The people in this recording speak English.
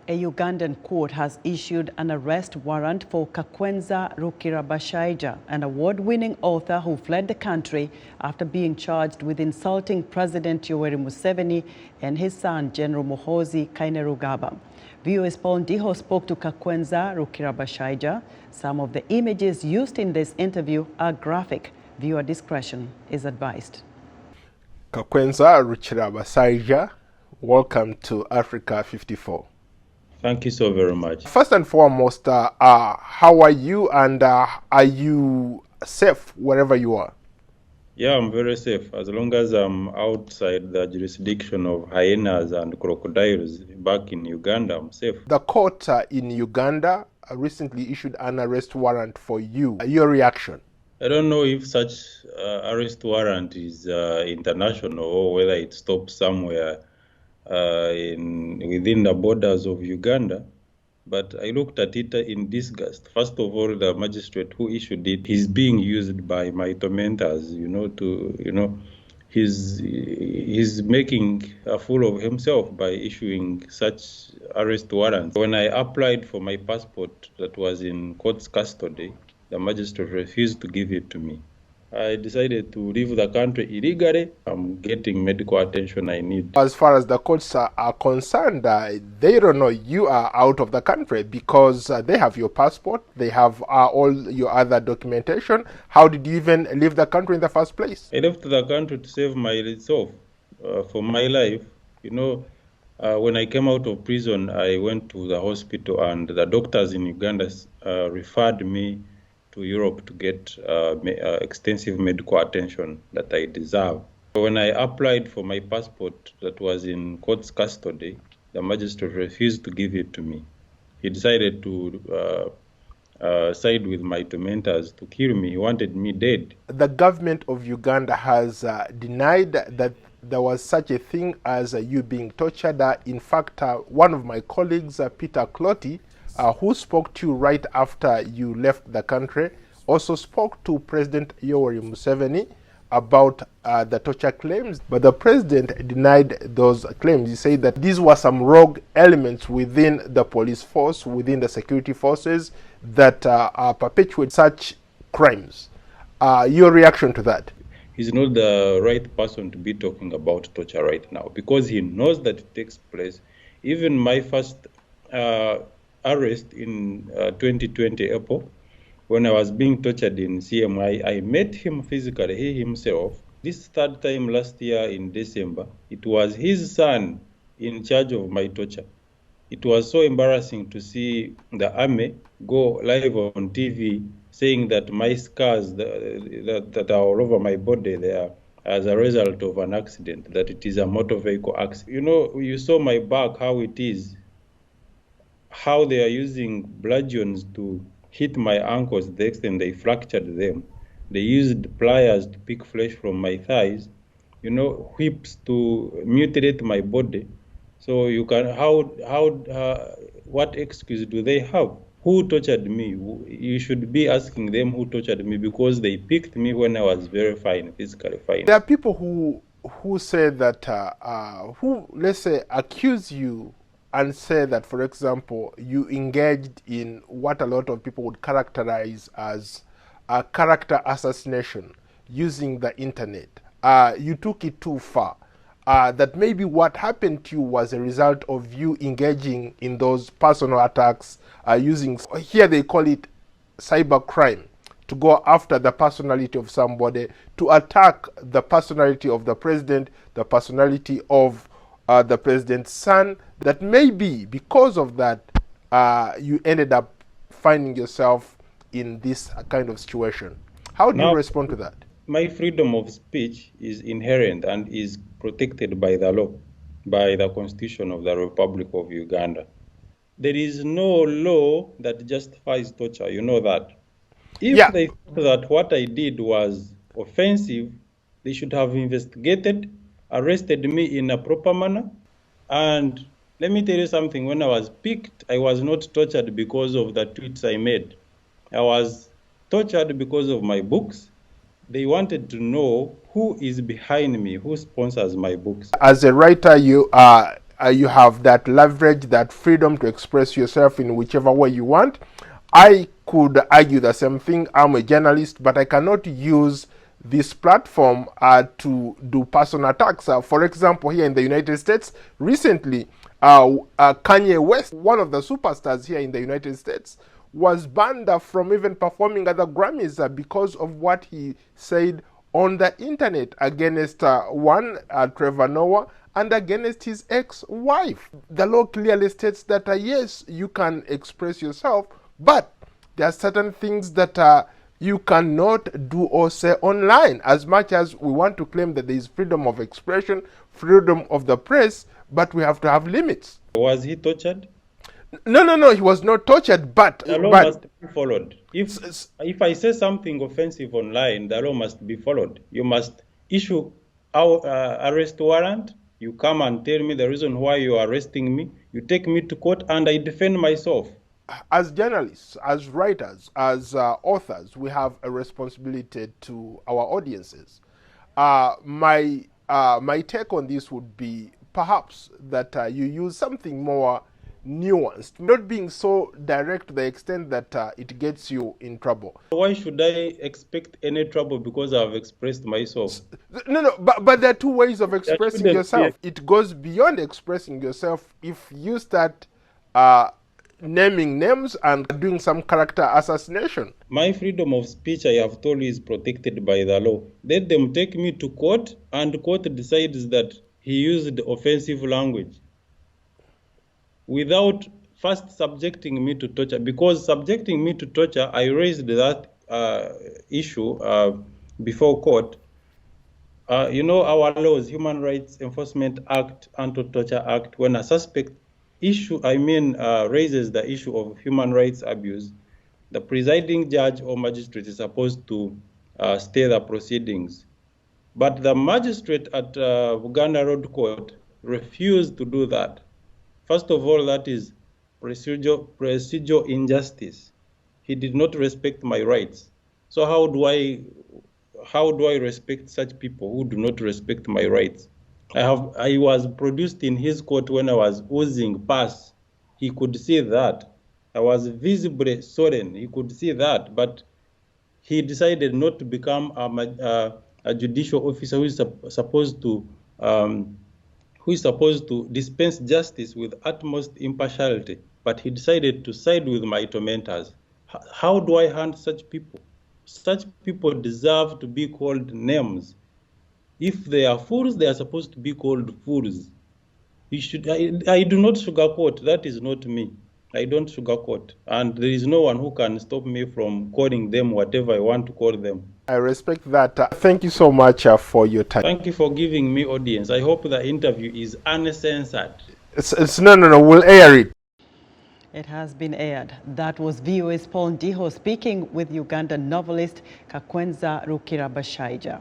A Ugandan court has issued an arrest warrant for Kakwenza Rukirabashaija, an award-winning author who fled the country after being charged with insulting President Yoweri Museveni and his son, General Muhoozi Kinerugaba. VOA's Paul Ndiho spoke to Kakwenza Rukirabashaija. Some of the images used in this interview are graphic. Viewer discretion is advised. Kakwenza Rukirabashaija, welcome to Africa 54. Thank you so very much. First and foremost, how are you, and are you safe wherever you are? Yeah, I'm very safe. As long as I'm outside the jurisdiction of hyenas and crocodiles back in Uganda, I'm safe. The court in Uganda recently issued an arrest warrant for you. Your reaction? I don't know if such arrest warrant is international or whether it stops somewhere within the borders of Uganda, but I looked at it in disgust. First of all, the magistrate who issued it is being used by my tormentors, he's making a fool of himself by issuing such arrest warrants. When I applied for my passport that was in court's custody, the magistrate refused to give it to me. I decided to leave the country illegally. I'm getting medical attention I need. As far as the courts are concerned, they don't know you are out of the country because they have your passport, they have all your other documentation. How did you even leave the country in the first place? I left the country to save myself, for my life. When I came out of prison, I went to the hospital and the doctors in Uganda referred me to Europe to get extensive medical attention that I deserve. When I applied for my passport that was in court's custody, the magistrate refused to give it to me. He decided to side with my tormentors to kill me. He wanted me dead. The government of Uganda has denied that there was such a thing as you being tortured. In fact, one of my colleagues, Peter Clotty, who spoke to you right after you left the country, also spoke to President Yoweri Museveni about the torture claims, but the president denied those claims. He said that these were some rogue elements within the police force, within the security forces that perpetuate such crimes. Your reaction to that? He's not the right person to be talking about torture right now because he knows that it takes place. Even my first arrest in 2020 April, when I was being tortured in CMI, I met him physically, he himself. This third time last year in December, it was his son in charge of my torture. It was so embarrassing to see the army go live on TV saying that my scars that are all over my body, they are as a result of an accident, that it is a motor vehicle accident. You saw my back, how it is. How they are using bludgeons to hit my ankles to the extent they fractured them. They used pliers to pick flesh from my thighs, whips to mutilate my body. So you can, what excuse do they have? Who tortured me? You should be asking them who tortured me because they picked me when I was very fine, physically fine. There are people who say that, who, let's say, accuse you and say that, for example, you engaged in what a lot of people would characterize as a character assassination using the internet. You took it too far. That maybe what happened to you was a result of you engaging in those personal attacks using, here they call it cybercrime, to go after the personality of somebody, to attack the personality of the president, the personality of the president's son, that maybe because of that you ended up finding yourself in this kind of situation. How do you respond to that? My freedom of speech is inherent and is protected by the law, by the Constitution of the Republic of Uganda. There is no law that justifies torture, you know that. If they thought that what I did was offensive, they should have investigated, arrested me in a proper manner. And let me tell you something, when I was picked, I was not tortured because of the tweets I made. I was tortured because of my books. They wanted to know who is behind me, who sponsors my books. As a writer, you are you have that leverage, that freedom to express yourself in whichever way you want. I could argue the same thing. I'm a journalist, but I cannot use this platform to do personal attacks. For example, here in the United States, recently, Kanye West, one of the superstars here in the United States, was banned from even performing at the Grammys because of what he said on the internet against Trevor Noah and against his ex-wife. The law clearly states that yes, you can express yourself, but there are certain things that you cannot do or say online. As much as we want to claim that there is freedom of expression, freedom of the press, but we have to have limits. Was he tortured? No, he was not tortured, but the law must be followed. If I say something offensive online, the law must be followed. You must issue our arrest warrant. You come and tell me the reason why you are arresting me. You take me to court and I defend myself. As journalists, as writers, as authors, we have a responsibility to our audiences. My take on this would be perhaps that you use something more nuanced, not being so direct to the extent that it gets you in trouble. Why should I expect any trouble because I've expressed myself? No, but there are two ways of expressing yourself. It goes beyond expressing yourself if you start naming names and doing some character assassination. My freedom of speech, I have told you, is protected by the law. Let them take me to court and the court decides that he used offensive language without first subjecting me to torture. Because subjecting me to torture, I raised that issue before court. You know, our laws, Human Rights Enforcement Act, Anti-Torture Act, when a suspect raises the issue of human rights abuse, the presiding judge or magistrate is supposed to stay the proceedings. But the magistrate at Uganda Road Court refused to do that. First of all, that is procedural injustice. He did not respect my rights. So how do I respect such people who do not respect my rights? I was produced in his court when I was oozing pus. He could see that. I was visibly swollen. He could see that, but he decided not to become a judicial officer who is supposed to dispense justice with utmost impartiality. But he decided to side with my tormentors. How do I hunt such people? Such people deserve to be called names. If they are fools, they are supposed to be called fools. I do not sugarcoat. That is not me. I don't sugarcoat. And there is no one who can stop me from calling them whatever I want to call them. I respect that. Thank you so much for your time. Thank you for giving me audience. I hope the interview is uncensored. No. We'll air it. It has been aired. That was VOA's Paul Ndiho speaking with Ugandan novelist Kakwenza Rukirabashaija.